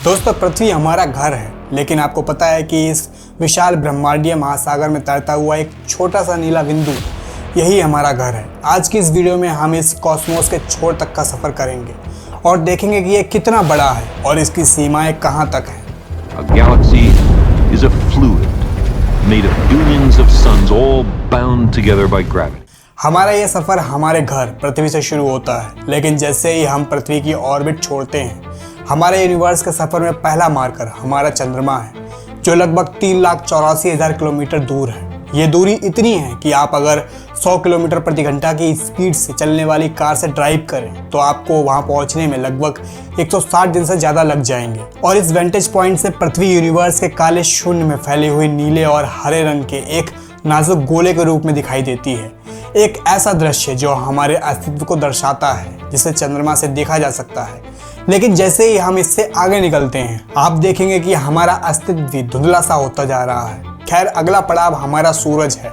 दोस्तों, पृथ्वी हमारा घर है, लेकिन आपको पता है कि इस विशाल ब्रह्मांडीय महासागर में तैरता हुआ एक छोटा सा नीला बिंदु, यही हमारा घर है। आज की इस वीडियो में हम इस कॉस्मोस के छोर तक का सफ़र करेंगे और देखेंगे कि ये कितना बड़ा है और इसकी सीमाएं कहाँ तक हैं। A galaxy is a fluid made of billions of suns all bound together by gravity. हमारा ये सफ़र हमारे घर पृथ्वी से शुरू होता है, लेकिन जैसे ही हम पृथ्वी की ऑर्बिट छोड़ते हैं, हमारे यूनिवर्स के सफ़र में पहला मार्कर हमारा चंद्रमा है, जो लगभग 3,84,000 किलोमीटर दूर है। ये दूरी इतनी है कि आप अगर 100 किलोमीटर प्रति घंटा की स्पीड से चलने वाली कार से ड्राइव करें तो आपको वहां पहुंचने में लगभग 160 दिन से ज़्यादा लग जाएंगे। और इस वेंटेज पॉइंट से पृथ्वी यूनिवर्स के काले शून्य में फैले हुए नीले और हरे रंग के एक नाजुक गोले के रूप में दिखाई देती है। एक ऐसा दृश्य जो हमारे अस्तित्व को दर्शाता है, जिसे चंद्रमा से देखा जा सकता है। लेकिन जैसे ही हम इससे आगे निकलते हैं, आप देखेंगे कि हमारा अस्तित्व भी धुंधला सा होता जा रहा है। खैर, अगला पड़ाव हमारा सूरज है,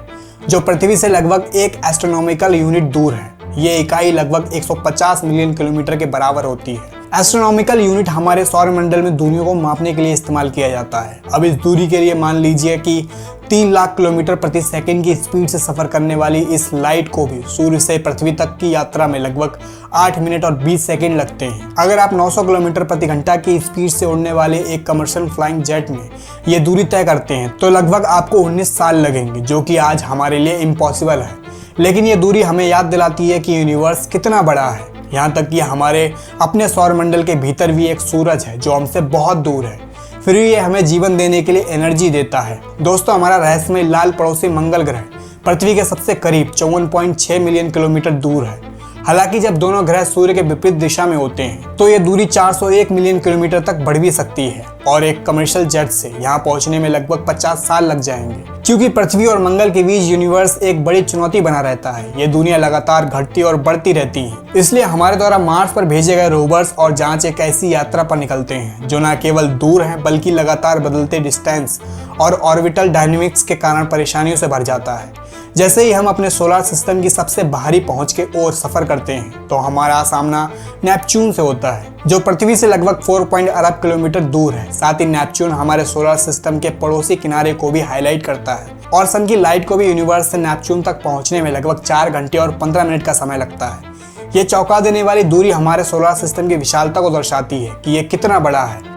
जो पृथ्वी से लगभग 1 एस्ट्रोनॉमिकल यूनिट दूर है। ये इकाई लगभग 150 मिलियन किलोमीटर के बराबर होती है। एस्ट्रोनॉमिकल यूनिट हमारे सौरमंडल में दूरियों को मापने के लिए इस्तेमाल किया जाता है। अब इस दूरी के लिए मान लीजिए कि 3 लाख किलोमीटर प्रति सेकंड की स्पीड से सफर करने वाली इस लाइट को भी सूर्य से पृथ्वी तक की यात्रा में लगभग 8 मिनट और 20 सेकंड लगते हैं। अगर आप 900 किलोमीटर प्रति घंटा की स्पीड से उड़ने वाले एक कमर्शियल फ्लाइंग जेट में ये दूरी तय करते हैं तो लगभग आपको 19 साल लगेंगे, जो कि आज हमारे लिए इम्पॉसिबल है। लेकिन ये दूरी हमें याद दिलाती है कि यूनिवर्स कितना बड़ा है। यहाँ तक कि हमारे अपने सौरमंडल के भीतर भी एक सूरज है जो हमसे बहुत दूर है, फिर भी ये हमें जीवन देने के लिए एनर्जी देता है। दोस्तों, हमारा रहस्यमय लाल पड़ोसी मंगल ग्रह पृथ्वी के सबसे करीब 54.6 मिलियन किलोमीटर दूर है। हालांकि जब दोनों ग्रह सूर्य के विपरीत दिशा में होते हैं तो ये दूरी 401 मिलियन किलोमीटर तक बढ़ भी सकती है और एक कमर्शियल जेट से यहाँ पहुँचने में लगभग 50 साल लग जाएंगे। क्योंकि पृथ्वी और मंगल के बीच यूनिवर्स एक बड़ी चुनौती बना रहता है, ये दुनिया लगातार घटती और बढ़ती रहती है। इसलिए हमारे द्वारा मार्स पर भेजे गए रोवर्स और जांच एक ऐसी यात्रा पर निकलते हैं जो न केवल दूर हैं बल्कि लगातार बदलते डिस्टेंस और ऑर्बिटल डायनेमिक्स के कारण परेशानियों से भर जाता है। जैसे ही हम अपने सोलर सिस्टम की सबसे बाहरी पहुंच के ओर सफर करते हैं तो हमारा सामना नेपच्यून से होता है, जो पृथ्वी से लगभग 4 अरब किलोमीटर दूर है। साथ ही नेपच्यून हमारे सोलर सिस्टम के पड़ोसी किनारे को भी हाईलाइट करता है और सन की लाइट को भी यूनिवर्स से नेपच्यून तक पहुंचने में लगभग 4 घंटे और 15 मिनट का समय लगता है। ये चौंका देने वाली दूरी हमारे सोलर सिस्टम की विशालता को दर्शाती है कि ये कितना बड़ा है।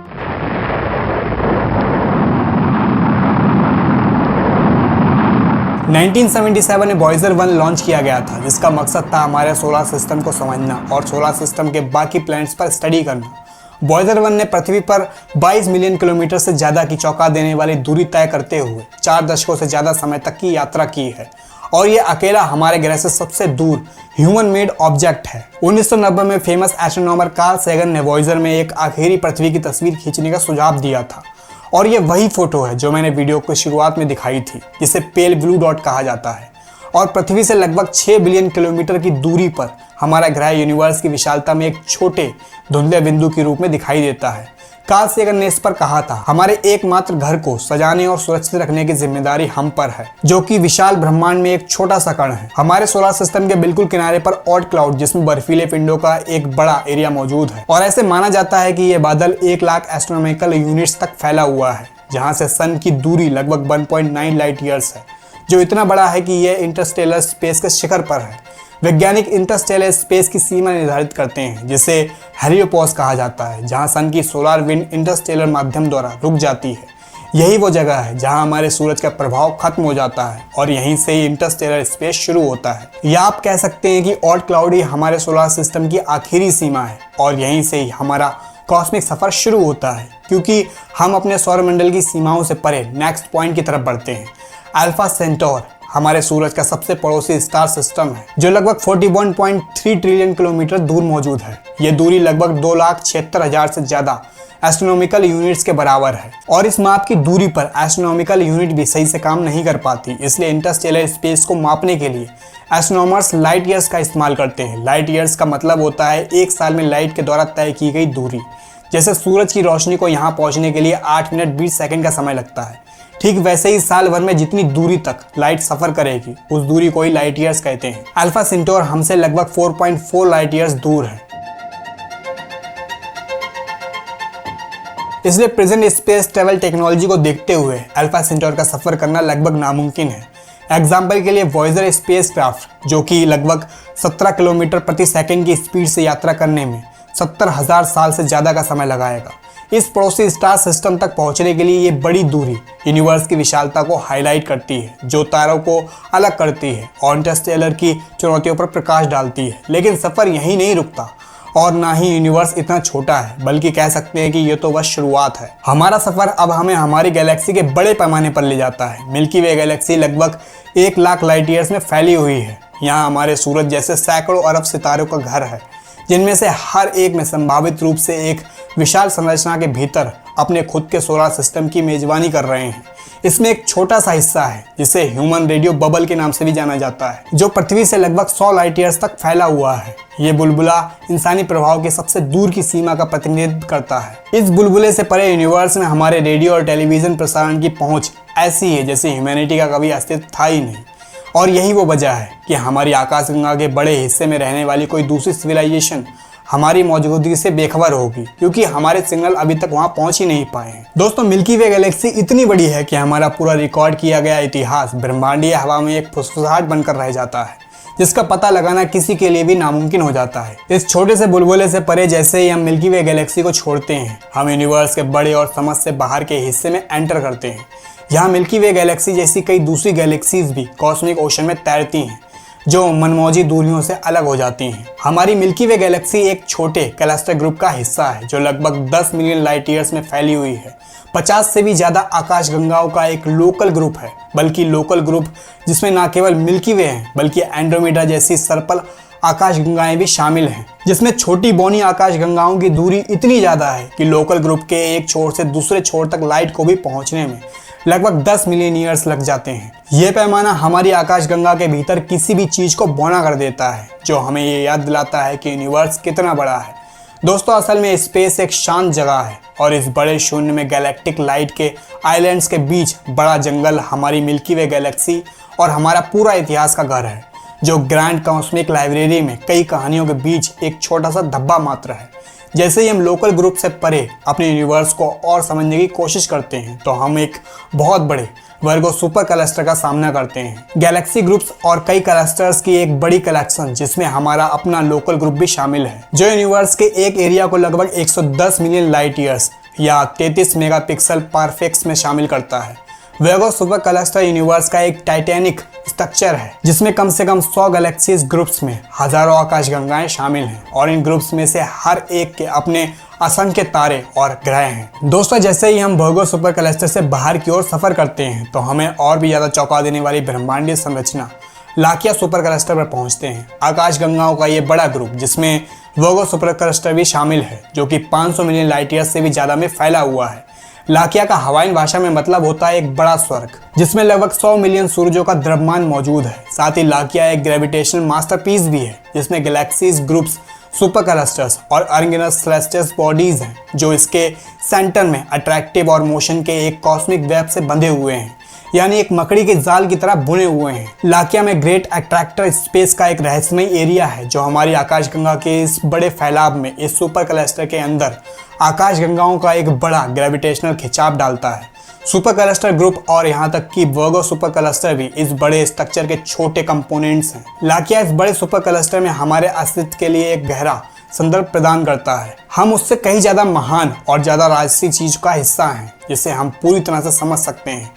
1977 में वॉयेजर 1 लॉन्च किया गया था, जिसका मकसद था हमारे सोलर सिस्टम को समझना और सोलर सिस्टम के बाकी प्लैनेट्स पर स्टडी करना। वॉयेजर 1 ने पृथ्वी पर 22 मिलियन किलोमीटर से ज़्यादा की चौंका देने वाली दूरी तय करते हुए 4 दशकों से ज़्यादा समय तक की यात्रा की है और ये अकेला हमारे ग्रह से सबसे दूर ह्यूमन मेड ऑब्जेक्ट है। 1990 में फेमस एस्ट्रोनॉमर कार्ल सैगन ने वॉयेजर में एक आखिरी पृथ्वी की तस्वीर खींचने का सुझाव दिया था और ये वही फोटो है जो मैंने वीडियो की शुरुआत में दिखाई थी, जिसे पेल ब्लू डॉट कहा जाता है। और पृथ्वी से लगभग 6 बिलियन किलोमीटर की दूरी पर हमारा ग्रह यूनिवर्स की विशालता में एक छोटे धुंधले बिंदु के रूप में दिखाई देता है। कार्ल सैगन ने इस पर कहा था, हमारे एकमात्र घर को सजाने और सुरक्षित रखने की जिम्मेदारी हम पर है, जो कि विशाल ब्रह्मांड में एक छोटा सा कण है। हमारे सोलर सिस्टम के बिल्कुल किनारे पर ऑट क्लाउड, जिसमें बर्फीले पिंडों का एक बड़ा एरिया मौजूद है और ऐसे माना जाता है कि ये बादल 1 लाख एस्ट्रोनॉमिकल यूनिट्स तक फैला हुआ है, जहाँ से सन की दूरी लगभग 1.9 लाइट ईयर्स है, जो इतना बड़ा है कि यह इंटरस्टेलर स्पेस के शिखर पर है। वैज्ञानिक इंटरस्टेलर स्पेस की सीमा निर्धारित करते हैं, जिसे हेलियोपोस कहा जाता है, जहां सन की सोलर विंड इंटरस्टेलर माध्यम द्वारा रुक जाती है। यही वो जगह है जहां हमारे सूरज का प्रभाव खत्म हो जाता है और यहीं से ही इंटरस्टेलर स्पेस शुरू होता है। या आप कह सकते हैं कि ऑट क्लाउड ही हमारे सोलर सिस्टम की आखिरी सीमा है और यहीं से ही हमारा कॉस्मिक सफर शुरू होता है, क्योंकि हम अपने सौरमंडल की सीमाओं से परे नेक्स्ट पॉइंट की तरफ बढ़ते हैं। अल्फा सेंटोर हमारे सूरज का सबसे पड़ोसी स्टार सिस्टम है, जो लगभग 41.3 ट्रिलियन किलोमीटर दूर मौजूद है। ये दूरी लगभग 2,76,000 से ज़्यादा एस्ट्रोनॉमिकल यूनिट्स के बराबर है और इस माप की दूरी पर एस्ट्रोनॉमिकल यूनिट भी सही से काम नहीं कर पाती। इसलिए इंटरस्टेलर स्पेस को मापने के लिए एस्ट्रोनॉमर्स लाइट ईयर्स का इस्तेमाल करते हैं। लाइट ईयर्स का मतलब होता है 1 साल में लाइट के द्वारा तय की गई दूरी। जैसे सूरज की रोशनी को यहाँ पहुँचने के लिए 8 मिनट 20 सेकंड का समय लगता है, ठीक वैसे ही साल भर में जितनी दूरी तक लाइट सफर करेगी उस दूरी को ही लाइट ईयर्स कहते हैं। अल्फा सेंटोर हमसे लगभग 4.4 लाइट ईयर्स दूर है। इसलिए प्रेजेंट स्पेस ट्रेवल टेक्नोलॉजी को देखते हुए अल्फा सेंटोर का सफर करना लगभग नामुमकिन है। एग्जाम्पल के लिए वॉयेजर स्पेसक्राफ्ट जो कि लगभग 17 किलोमीटर प्रति सेकंड की स्पीड से यात्रा करने में 70,000 साल से ज़्यादा का समय लगाएगा। इस पड़ोसी स्टार सिस्टम तक पहुंचने के लिए ये बड़ी दूरी यूनिवर्स की विशालता को हाईलाइट करती है, जो तारों को अलग करती है और इंटरस्टेलर की चुनौतियों पर प्रकाश डालती है। लेकिन सफ़र यहीं नहीं रुकता और ना ही यूनिवर्स इतना छोटा है, बल्कि कह सकते हैं कि ये तो बस शुरुआत है। हमारा सफ़र अब हमें हमारी गैलेक्सी के बड़े पैमाने पर ले जाता है। मिल्की वे गैलेक्सी लगभग 1 लाख लाइट ईयर्स में फैली हुई है। यहाँ हमारे सूरज जैसे सैकड़ों अरब सितारों का घर है, जिनमें से हर एक में संभावित रूप से एक विशाल संरचना के भीतर अपने खुद के सोलर सिस्टम की मेजबानी कर रहे हैं। इसमें एक छोटा सा हिस्सा है जिसे ह्यूमन रेडियो बबल के नाम से भी जाना जाता है, जो पृथ्वी से लगभग 100 लाइट ईयर्स तक फैला हुआ है। ये बुलबुला इंसानी प्रभाव के सबसे दूर की सीमा का प्रतिनिधित्व करता है। इस बुलबुले से परे यूनिवर्स में हमारे रेडियो और टेलीविजन प्रसारण की पहुंच ऐसी है जैसे ह्यूमैनिटी का कभी अस्तित्व था ही नहीं। और यही वो वजह है कि हमारी आकाशगंगा के बड़े हिस्से में रहने वाली कोई दूसरी सिविलाइजेशन हमारी मौजूदगी से बेखबर होगी, क्योंकि हमारे सिग्नल अभी तक वहां पहुंच ही नहीं पाए हैं। दोस्तों, मिल्की वे गैलेक्सी इतनी बड़ी है कि हमारा पूरा रिकॉर्ड किया गया इतिहास ब्रह्मांडीय हवा में एक फुसफुसाहट बनकर रह जाता है, जिसका पता लगाना किसी के लिए भी नामुमकिन हो जाता है। इस छोटे से बुलबुले से परे जैसे ही हम मिल्की वे गैलेक्सी को छोड़ते हैं, हम यूनिवर्स के बड़े और समझ से बाहर के हिस्से में एंटर करते हैं। यहाँ मिल्की वे गैलेक्सी जैसी कई दूसरी गैलेक्सीज भी कॉस्मिक ओशन में तैरती हैं, जो मनमौजी दूरियों से अलग हो जाती हैं। हमारी मिल्की वे गैलेक्सी एक छोटे क्लस्टर ग्रुप का हिस्सा है जो लगभग 10 मिलियन लाइट ईयर्स में फैली हुई है। 50 से भी ज़्यादा आकाशगंगाओं का एक लोकल ग्रुप है, बल्कि लोकल ग्रुप जिसमें न केवल मिल्की वे हैं बल्कि एंड्रोमेडा जैसी सर्पल आकाशगंगाएं भी शामिल हैं, जिसमें छोटी बौनी आकाशगंगाओं की दूरी इतनी ज़्यादा है कि लोकल ग्रुप के एक छोर से दूसरे छोर तक लाइट को भी पहुँचने में लगभग 10 मिलियन ईयर्स लग जाते हैं। यह पैमाना हमारी आकाशगंगा के भीतर किसी भी चीज को बौना कर देता है, जो हमें ये याद दिलाता है कि यूनिवर्स कितना बड़ा है। दोस्तों, असल में स्पेस एक शांत जगह है और इस बड़े शून्य में गैलेक्टिक लाइट के आइलैंड्स के बीच बड़ा जंगल हमारी मिल्की वे गैलेक्सी और हमारा पूरा इतिहास का घर है, जो ग्रैंड कॉस्मिक लाइब्रेरी में कई कहानियों के बीच एक छोटा सा धब्बा मात्र है। जैसे ही हम लोकल ग्रुप से परे अपने यूनिवर्स को और समझने की कोशिश करते हैं, तो हम एक बहुत बड़े वर्गो सुपर क्लस्टर का सामना करते हैं। गैलेक्सी ग्रुप्स और कई क्लस्टर्स की एक बड़ी कलेक्शन, जिसमें हमारा अपना लोकल ग्रुप भी शामिल है, जो यूनिवर्स के एक एरिया को लगभग 110 मिलियन लाइट ईयर्स या 33 मेगापिक्सल परफेक्स में शामिल करता है। वर्गो सुपर क्लस्टर यूनिवर्स का एक टाइटैनिक स्ट्रक्चर है, जिसमें कम से कम 100 गैलेक्सीज ग्रुप्स में हजारों आकाशगंगाएं शामिल हैं और इन ग्रुप्स में से हर एक के अपने असंख्य तारे और ग्रह हैं। दोस्तों, जैसे ही हम वर्गो सुपर क्लस्टर से बाहर की ओर सफर करते हैं, तो हमें और भी ज्यादा चौंका देने वाली ब्रह्मांडीय संरचना लाकिया सुपर क्लस्टर पर पहुंचते हैं। आकाशगंगाओं का ये बड़ा ग्रुप, जिसमें वर्गो सुपर क्लस्टर भी शामिल है, जो कि 500 मिलियन लाइट ईयर्स से भी ज्यादा में फैला हुआ है। लाकिया का हवाइन भाषा में मतलब होता है एक बड़ा स्वर्ग, जिसमें लगभग 100 मिलियन सूरजों का द्रव्यमान मौजूद है। साथ ही लाकिया एक ग्रेविटेशनल मास्टरपीस भी है, जिसमें गैलेक्सीज ग्रुप्स, सुपर क्लस्टर्स और अनगिनत सेलेस्टियल बॉडीज हैं, जो इसके सेंटर में अट्रैक्टिव और मोशन के एक कॉस्मिक वेब से बंधे हुए हैं, यानी एक मकड़ी के जाल की तरह बुने हुए हैं। लाकिया में ग्रेट अट्रैक्टर स्पेस का एक रहस्यमय एरिया है, जो हमारी आकाशगंगा के इस बड़े फैलाव में इस सुपर क्लस्टर के अंदर आकाशगंगाओं का एक बड़ा ग्रेविटेशनल खिंचाव डालता है। सुपर क्लस्टर ग्रुप और यहाँ तक कि वर्गो सुपर क्लस्टर भी इस बड़े स्ट्रक्चर के छोटे कंपोनेंट्स हैं। लाकिया इस बड़े सुपर क्लस्टर में हमारे अस्तित्व के लिए एक गहरा संदर्भ प्रदान करता है। हम उससे कहीं ज़्यादा महान और ज़्यादा राजसी चीज का हिस्सा हैं, जिसे हम पूरी तरह से समझ सकते हैं।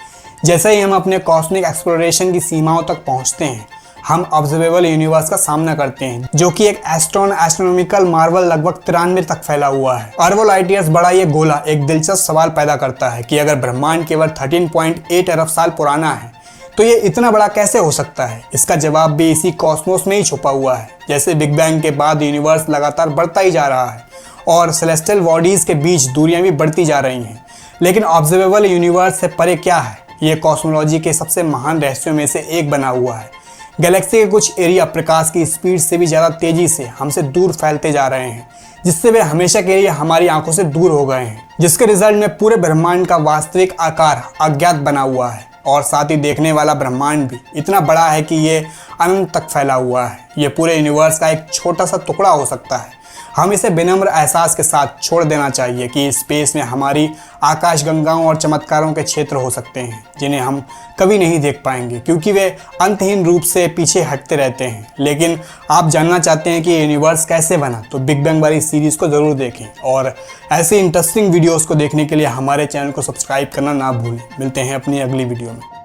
जैसे ही हम अपने कॉस्मिक एक्सप्लोरेशन की सीमाओं तक पहुंचते हैं, हम ऑब्जर्वेबल यूनिवर्स का सामना करते हैं, जो कि एक एस्ट्रोनॉमिकल मार्वल लगभग 93 तक फैला हुआ है। अरबों लाइट ईयर्स बड़ा ये गोला एक दिलचस्प सवाल पैदा करता है कि अगर ब्रह्मांड केवल 13.8 अरब साल पुराना है, तो ये इतना बड़ा कैसे हो सकता है? इसका जवाब भी इसी कॉस्मोस में ही छुपा हुआ है। जैसे बिग बैंग के बाद यूनिवर्स लगातार बढ़ता ही जा रहा है और सेलेस्टियल बॉडीज के बीच दूरियां भी बढ़ती जा रही हैं, लेकिन ऑब्जर्वेबल यूनिवर्स से परे क्या है? ये कॉस्मोलॉजी के सबसे महान रहस्यों में से एक बना हुआ है। गैलेक्सी के कुछ एरिया प्रकाश की स्पीड से भी ज़्यादा तेजी से हमसे दूर फैलते जा रहे हैं, जिससे वे हमेशा के लिए हमारी आंखों से दूर हो गए हैं, जिसके रिजल्ट में पूरे ब्रह्मांड का वास्तविक आकार अज्ञात बना हुआ है और साथ ही देखने वाला ब्रह्मांड भी इतना बड़ा है कि ये अनंत तक फैला हुआ है। ये पूरे यूनिवर्स का एक छोटा सा टुकड़ा हो सकता है। हम इसे विनम्र एहसास के साथ छोड़ देना चाहिए कि स्पेस में हमारी आकाशगंगाओं और चमत्कारों के क्षेत्र हो सकते हैं जिन्हें हम कभी नहीं देख पाएंगे क्योंकि वे अंतहीन रूप से पीछे हटते रहते हैं। लेकिन आप जानना चाहते हैं कि यूनिवर्स कैसे बना, तो बिग बैंग वाली सीरीज़ को ज़रूर देखें और ऐसे इंटरेस्टिंग वीडियोस को देखने के लिए हमारे चैनल को सब्सक्राइब करना ना भूलें। मिलते हैं अपनी अगली वीडियो में।